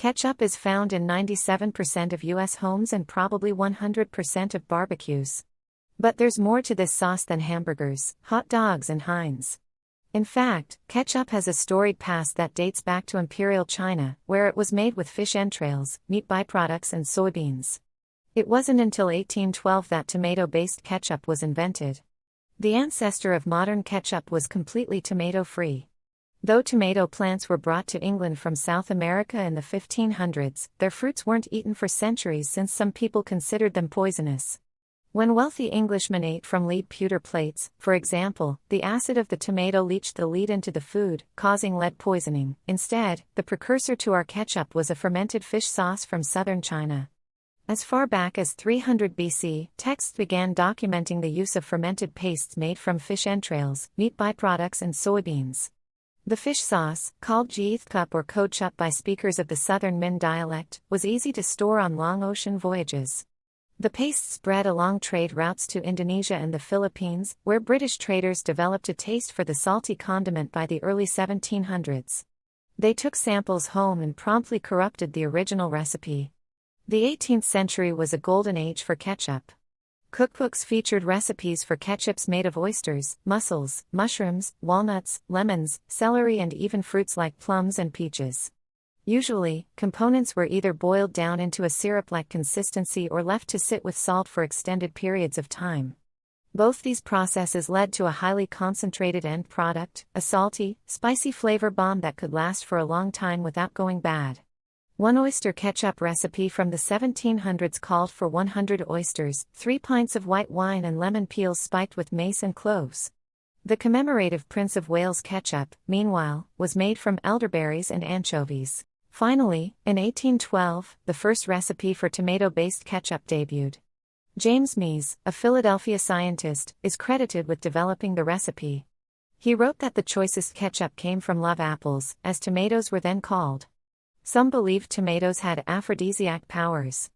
Ketchup is found in 97% of U.S. homes and probably 100% of barbecues. But there's more to this sauce than hamburgers, hot dogs and Heinz. In fact, ketchup has a storied past that dates back to Imperial China, where it was made with fish entrails, meat byproducts and soybeans. It wasn't until 1812 that tomato-based ketchup was invented. The ancestor of modern ketchup was completely tomato-free. Though tomato plants were brought to England from South America in the 1500s, their fruits weren't eaten for centuries since some people considered them poisonous. When wealthy Englishmen ate from lead pewter plates, for example, the acid of the tomato leached the lead into the food, causing lead poisoning. Instead, the precursor to our ketchup was a fermented fish sauce from southern China. As far back as 300 BC, texts began documenting the use of fermented pastes made from fish entrails, meat byproducts and soybeans. The fish sauce, called Ketchup or Ketchup by speakers of the southern Min dialect, was easy to store on long ocean voyages. The paste spread along trade routes to Indonesia and the Philippines, where British traders developed a taste for the salty condiment by the early 1700s. They took samples home and promptly corrupted the original recipe. The 18th century was a golden age for ketchup. Cookbooks featured recipes for ketchups made of oysters, mussels, mushrooms, walnuts, lemons, celery and even fruits like plums and peaches. Usually, components were either boiled down into a syrup-like consistency or left to sit with salt for extended periods of time. Both these processes led to a highly concentrated end product, a salty, spicy flavor bomb that could last for a long time without going bad. One oyster ketchup recipe from the 1700s called for 100 oysters, 3 pints of white wine and lemon peels spiked with mace and cloves. The commemorative Prince of Wales ketchup, meanwhile, was made from elderberries and anchovies. Finally, in 1812, the first recipe for tomato-based ketchup debuted. James Mees, a Philadelphia scientist, is credited with developing the recipe. He wrote that the choicest ketchup came from love apples, as tomatoes were then called. Some believed tomatoes had aphrodisiac powers.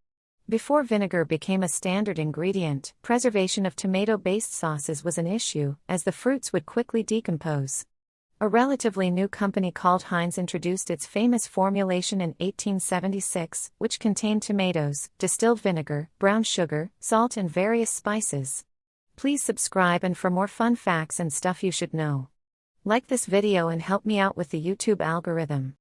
Before vinegar became a standard ingredient, preservation of tomato-based sauces was an issue, as the fruits would quickly decompose. A relatively new company called Heinz introduced its famous formulation in 1876, which contained tomatoes, distilled vinegar, brown sugar, salt and various spices. Please subscribe and for more fun facts and stuff you should know. Like this video and help me out with the YouTube algorithm.